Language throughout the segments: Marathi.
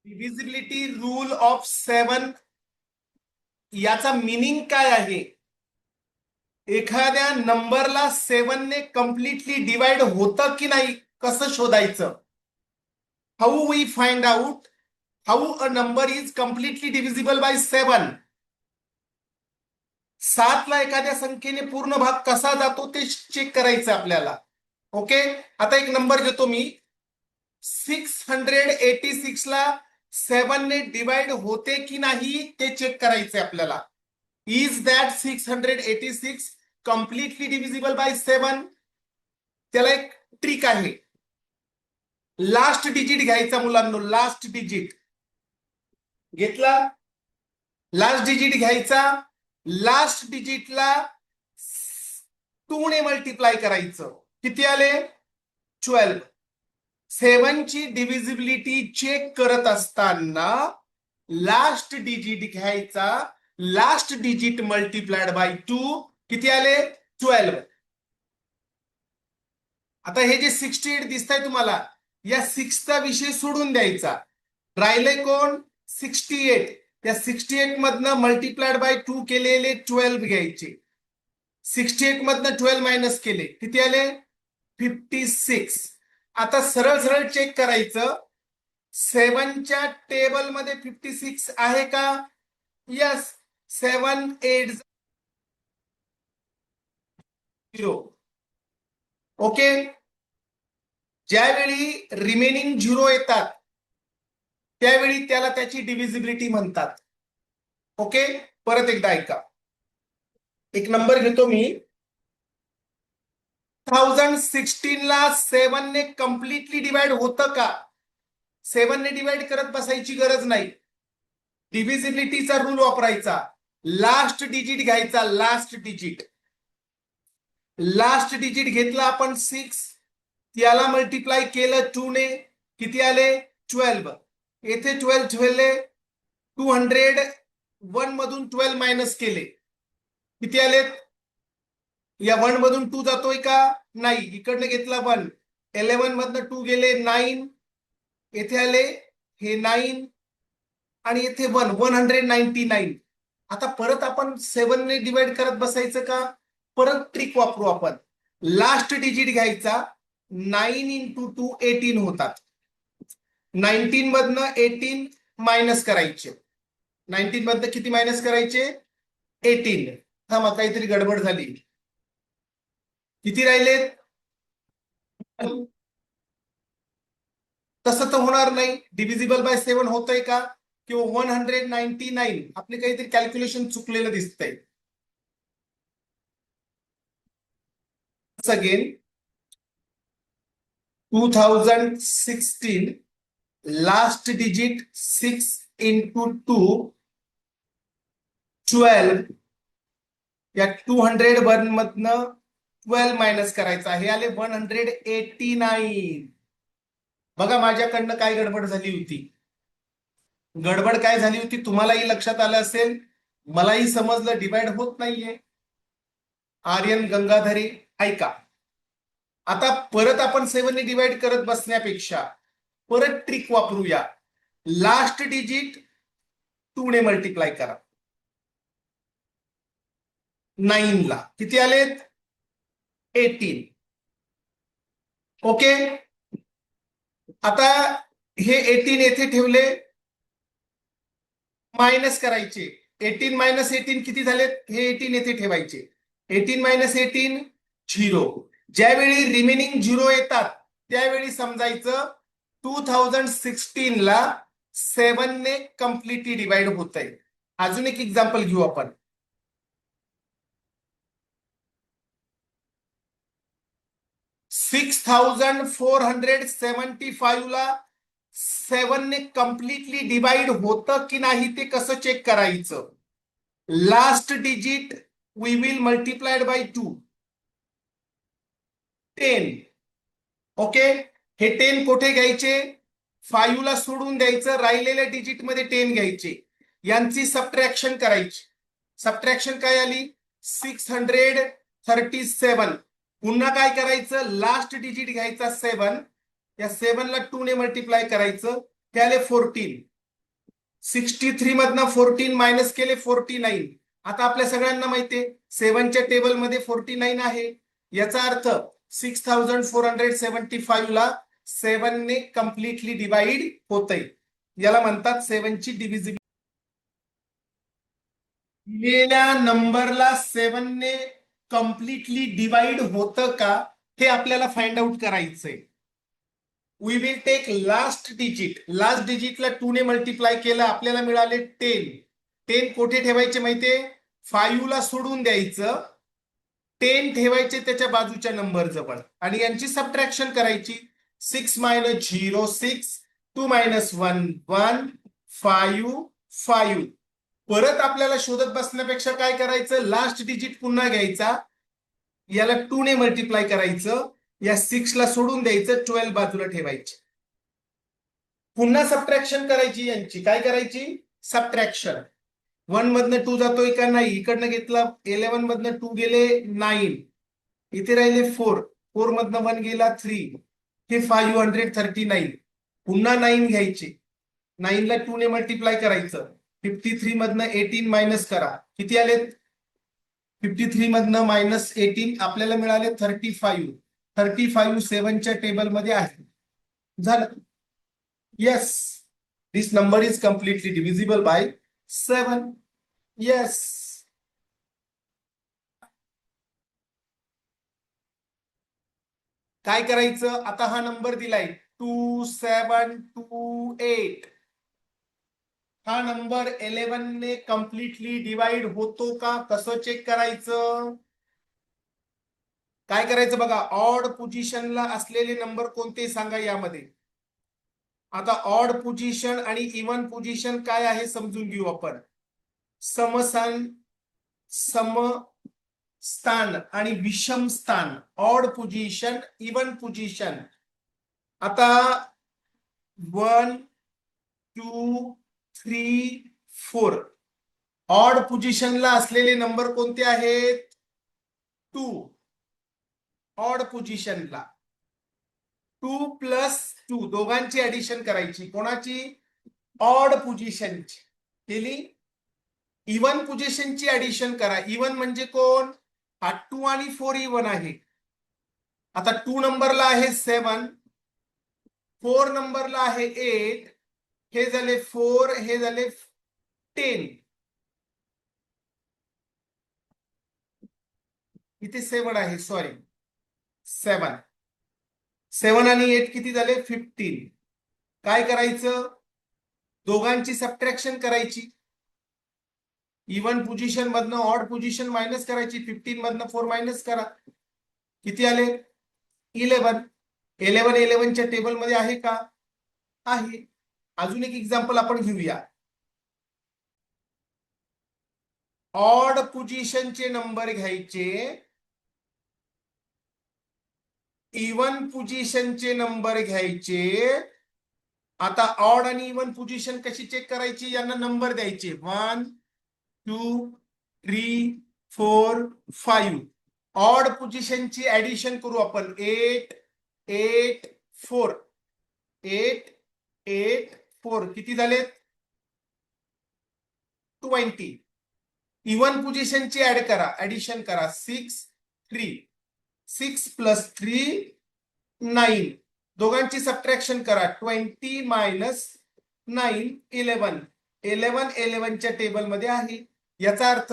डिव्हिजिबिलिटी रूल ऑफ 7 याचा मिनिंग काय आहे? एखाद्या नंबरला 7 ने कम्प्लिटली डिवाइड होतं की नाही कसं शोधायचं? How we find out how a number is completely divisible by 7? 7 ला एखाद्या संख्येने पूर्ण भाग कसा जातो ते चेक करायचं आपल्याला. ओके, आता एक नंबर घेतो मी. 686 ला 7 ने डिवाइड होते की नाही ते चेक करायचंय आपल्याला. Is that 686 completely divisible by 7? त्याला एक ट्रिक आहे. लास्ट डिजिट घ्यायचा मुलांनो. लास्ट डिजिट घेतला. लास्ट डिजिट घ्यायचा. लास्ट डिजिटला 2 ने मल्टिप्लाय करायचं. किती आले? 12. 7 ची डिव्हिजिबिलिटी चेक करत असताना लास्ट डिजिट घ्यायचा. लास्ट डिजिट मल्टिप्लाइड बाय 2 किती आले? 12. आता हे जे 68 दिसतंय तुम्हाला, या 6 चा विषय सोडून द्यायचा. राहिले कोण? 68. त्या 68 मधनं मल्टिप्लाइड बाय 2 केलेले 12 घ्यायचे. 68 मधनं 12 मायनस केले किती आले? 56. आता सरळ सरळ चेक करायचं. 7 च्या टेबल मध्ये 56 आहे का? यस. 7 8 0. ओके, ज्यावेळी रिमेनिंग 0 येतात त्यावेळी त्याला त्याची डिव्हिजिबिलिटी म्हणतात. ओके, परत एकदा ऐका. एक नंबर घेतो मी. 2016 ला 7 ने कम्प्लिटली डिवाइड होतं का? 7 ने डिवाइड करत बसायची गरज नाही. डिव्हिजिबिलिटीचा रूल वापरायचा. लास्ट डिजिट घ्यायचा. Last digit. लास्ट डिजिट घेतला आपण 6. त्याला मल्टिप्लाय केलं 2 ने किती आले? 12. येथे 12 ठेवले. 201 मधून 12 मायनस केले किती आले? या 1 मधून 2 जातोय का? नाही. इकडनं घेतला 1. 11 मधनं 2 गेले 9. येथे आले हे 9 आणि येथे 1. 199. आता परत आपण 7 ने डिवाइड करत बसायचं का? परत ट्रिक वापरू आपण. लास्ट डिजिट घ्यायचा. 9 इंटू 2 18 होतात. 19 मधनं 18 मायनस करायचे. 19 मधनं किती मायनस करायचे? 18. थांबा, काहीतरी गडबड झाली. किती राहिलेत? तसं तर होणार नाही. डिव्हिजिबल बाय 7 होतंय का? किंवा 199. आपले काहीतरी कॅल्क्युलेशन चुकलेलं दिसतंय. Again 2016 last digit 6 into 2 12. या 201 मधनं 12 मायनस करायचा. हे आले 189. बघा माझ्याकडनं काय गडबड झाली होती. गडबड काय झाली होती तुम्हालाही लक्षात आलं असेल, मलाही समजलं डिवाइड होत नाहीये. आर्यन गंगाधरे ऐका. आता परत आपण 7 ने डिवाइड करत बसण्यापेक्षा परत ट्रिक वापरूया. लास्ट डिजिट 2 ने मल्टिप्लाय करा. 9 ला किती आलेत? 18. ओके, आता हे 18 येथे ठेवले. मायनस करायचे. 18 मायनस 18 किती झालेत? हे 18 येथे ठेवायचे. 18 मायनस 18 0. ज्यावेळी रिमेनिंग 0 येतात त्यावेळी समजायचं 2016 ला 7 ने कम्प्लिटली डिवाइड होत आहे. अजून एक एक्झाम्पल घेऊ आपण. 6475 ला 7 ने कम्प्लिटली डिवाइड होतं की नाही ते कसं चेक करायचं? Last digit we will multiplied by 2. 10. Okay, हे 10 कुठे घ्यायचे? 5 ला सोडून द्यायचं. राहिलेल्या डिजिट मध्ये 10 घ्यायचे. यांची सबट्रॅक्शन करायची. सबट्रॅक्शन काय आली? 637. पुन्हा काय करायचं? लास्ट डिजिट घ्यायचा 7. या 7 ला 2 ने मल्टिप्लाय करायचं. ते आले 14. 63 मधनं 14 मायनस केले 49. आता आपल्या सगळ्यांना माहितीये 7च्या टेबलमध्ये 49 आहे. याचा अर्थ 6475 ला 7 ने कम्प्लिटली डिवाइड होतंय. याला म्हणतात 7 ची डिव्हिजिबिलिटी. दिलेल्या नंबरला 7 ने कम्प्लिटली डिवाइड होतं का हे आपल्याला फाइंड आउट करायचंय. वी विल टेक लास्ट डिजिटला 2 ने मल्टिप्लाय केलं, आपल्याला मिळाले 10. 10 कुठे ठेवायचे माहितीये? 5 ला सोडून द्यायचं, 10 ठेवायचे त्याच्या बाजूच्या नंबर जवळ आणि यांची सबट्रॅक्शन करायची. 6 मायनस 0 6, 2 मायनस 1 1, 5 5. परत आपल्याला शोधत बसण्यापेक्षा काय करायचं, लास्ट डिजिट पुन्हा घ्यायचा, याला 2 ने मल्टिप्लाय करायचं, या 6 ला सोडून द्यायचं, 12 बाजूला ठेवायची. पुन्हा सबट्रॅक्शन करायची. यांची काय करायची? सबट्रॅक्शन. 1 मधनं 2 जातोय का नाही, इकडनं घेतला 11 मधनं 2 गेले 9, इथे राहिले 4, 4 मधनं 1 गेला 3, हे 539. पुन्हा 9 घ्यायचे, 9 ला 2 ने मल्टिप्लाय करायचं, 53 मधनं 18 मायनस करा, किती आलेत? 53 मधनं मायनस 18 आपल्याला मिळाले 35. 35 7च्या टेबलमध्ये आहे. झालं. Yes, this number is completely divisible by 7. Yes. काय करायचं आता? हा नंबर दिलाय 2728. हा नंबर 11 ने कम्प्लिटली डिवाइड होतो का? कसं चेक करायचं? काय करायचं बघा, ऑड पोझिशनला असलेले नंबर कोणते सांगा यामध्ये. आता ऑड पोझिशन आणि इव्हन पोझिशन काय आहे समजून घेऊ आपण. समस्थान, समस्थान आणि विषम स्थान. Odd position, even position. आता 1 2 3 4 ऑड पोझिशनला असलेले नंबर कोणते आहेत? 2. ऑड पोझिशनला 2 प्लस 2 दोघांची ऍडिशन करायची. कोणाची? ऑड पोझिशनची केली. इव्हन पोझिशनची ऍडिशन करा. इव्हन म्हणजे कोण? हा 2 आणि 4 इव्हन आहे. आता 2 नंबरला आहे 7, 4 नंबरला आहे 8, हे झाले 4, हे झाले 10. इथे 7 आहे, सॉरी 7. 7 आणि 8 किती झाले? 15. काय करायचं? दोघांची सबट्रॅक्शन करायची. इव्हन पोझिशन मधनं ऑड पोझिशन मायनस करायची, 15 मधनं 4 मायनस करा, किती आले? 11. 11च्या टेबलमध्ये आहे का? आहे. अजून एक एक्झाम्पल आपण घेऊया. ऑड पोझिशनचे नंबर घ्यायचे, इव्हन पोझिशनचे नंबर घ्यायचे. आता ऑड आणि इव्हन पोझिशन कशी चेक करायची? यांना नंबर द्यायचे 1 2 3 4 5. ऑड पोझिशनची ऍडिशन करू आपण. 8 8 4, 8 8 4 किती झालेत? 20. इव्हन पोझिशनची ऍड करा, ऍडिशन करा. 6 3, 6 प्लस 3 9. दोघांची सबट्रॅक्शन करा. 20 मायनस 9 11. 11च्या टेबलमध्ये आहे. याचा अर्थ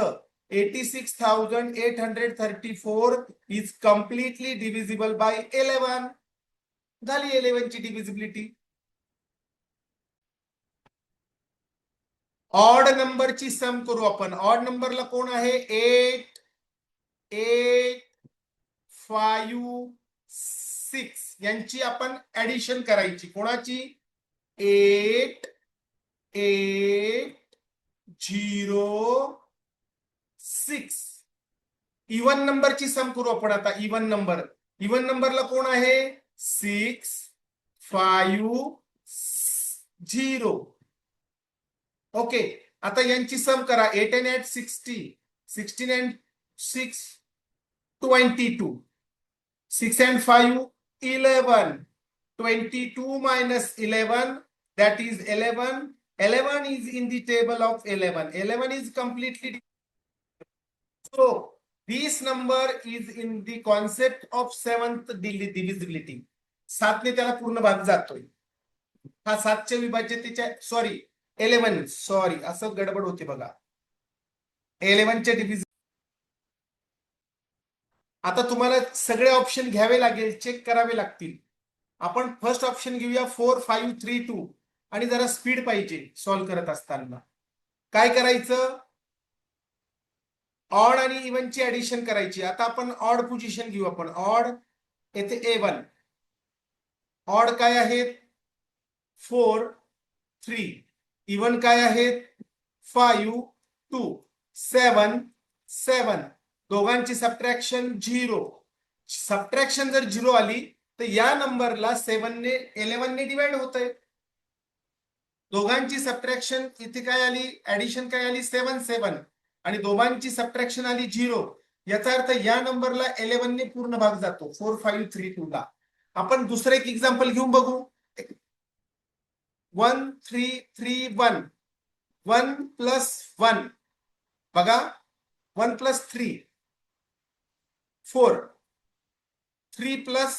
86,834 इज कम्प्लिटली डिव्हिजिबल बाय 11. झाली 11 ची डिव्हिजिबिलिटी. ऑड नंबरची सम करू आपण. ऑड नंबरला कोण आहे? 8 8 5 6 यांची आपण ऍडिशन करायची. कोणाची? 8 8 0 6. इव्हन नंबरची सम करू आपण आता. इव्हन नंबरला कोण आहे? 6 5 0. ओके. आता यांची सम करा. 8 and 8 60, 16 and 6 22, 6 and 5 11, 22 minus 11 that is 11, 11 is in the table of 11. 11 is completely. So this number is in the concept of seventh divisibility. 7 ने त्याला पूर्ण भाग जातोय. हा 7च्या विभाज्यतेच्या सॉरी 11 सॉरी असं गडबड होते बघा. 11च्या डिव्हिजन. आता तुम्हाला सगळे ऑप्शन घ्यावे लागेल, चेक करावे लागतील. आपण फर्स्ट ऑप्शन घेऊया 4 5 3 2 आणि जरा स्पीड पाहिजे सॉल्व्ह करत असताना. काय करायचं, ऑड आणि इव्हनची ऍडिशन करायची. आता आपण ऑड पोझिशन घेऊ. आपण ऑड येथे A1 ऑड काय आहेत 4 3, इव्हन काय आहेत 5 2 7 7. दोघांची सबट्रॅक्शन 0. सबट्रॅक्शन जर 0 आली तर या नंबरला 7 ने 11 ने डिवाइड होत आहे. दोघांची सबट्रॅक्शन इथे काय आली, ऍडिशन काय आली 7 7 आणि दोघांची सबट्रॅक्शन आली 0. याचा अर्थ या नंबरला 11 ने पूर्ण भाग जातो 4 5 3 2 ला. आपण दुसरं एक एक्झाम्पल घेऊन बघू. 1 3 3 1 1 प्लस 1 बघा 1 प्लस 3 4 3 प्लस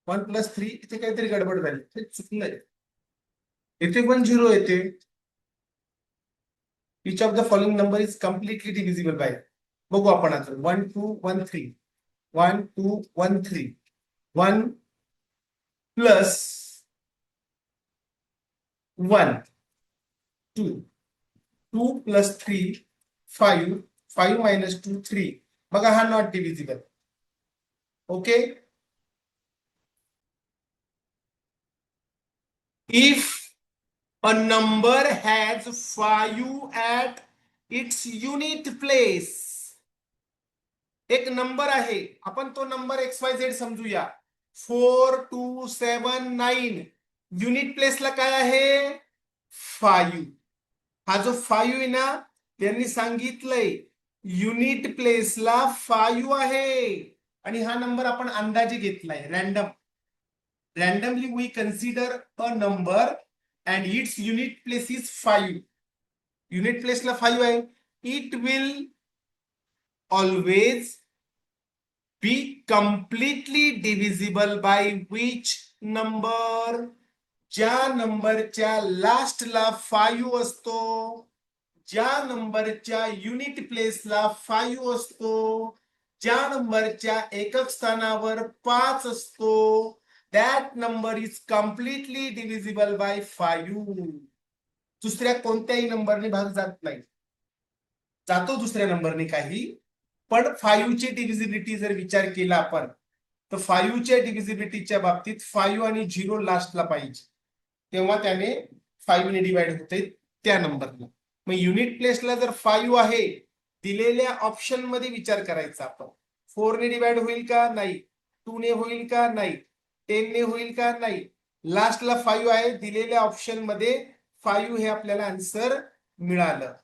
1 प्लस 3 इथे काहीतरी गडबड झाली, ते चुकलंय. इथे पण 0 येते. each of the following number is completely divisible by. बघू आपण आता 1 2 1 3 1 2 1 3 1 प्लस 1 2 2 प्लस 3 5 5 मायनस 2 3. बघा हा not divisible. Okay. If a number has 5 at its unit place. एक नंबर आहे, आपण तो नंबर XYZ समजूया. 4 2 7 9. युनिट प्लेसला काय आहे 5. हा जो 5 आहे ना, त्यांनी सांगितलंय युनिट प्लेसला 5 आहे आणि हा नंबर आपण अंदाजे घेतलाय. Randomly we consider a number and its unit place is 5. Unit place ला 5 आहे. It will always be completely divisible by which number? ज्या नंबरच्या लास्टला 5 असतो, ज्या नंबरच्या युनिट प्लेसला 5 असतो, ज्या नंबरच्या एकक स्थानावर 5 असतो, that number is completely divisible by 5. दुसऱ्या कोणत्याही नंबरने भाग जात नाही. जातो दुसऱ्या नंबरने काही, पण 5 ची डिव्हिजिबिलिटी जर विचार केला आपण तर 5 च्या डिव्हिजिबिलिटीच्या बाबतीत 5 आणि 0 लास्टला पाहिजे, तेव्हा त्याने 5 ने डिवाइड होते त्या नंबरला. मग युनिट प्लेसला जर 5 आहे, दिलेल्या ऑप्शन मध्ये विचार करायचा आपण. 4 ने डिवाइड होईल का नाही, 2 ने होईल का नाही, 10 ने होईल का नाही. लास्टला 5 आहे, दिलेल्या ऑप्शन मध्ये 5 हे आपल्याला आन्सर मिळालं.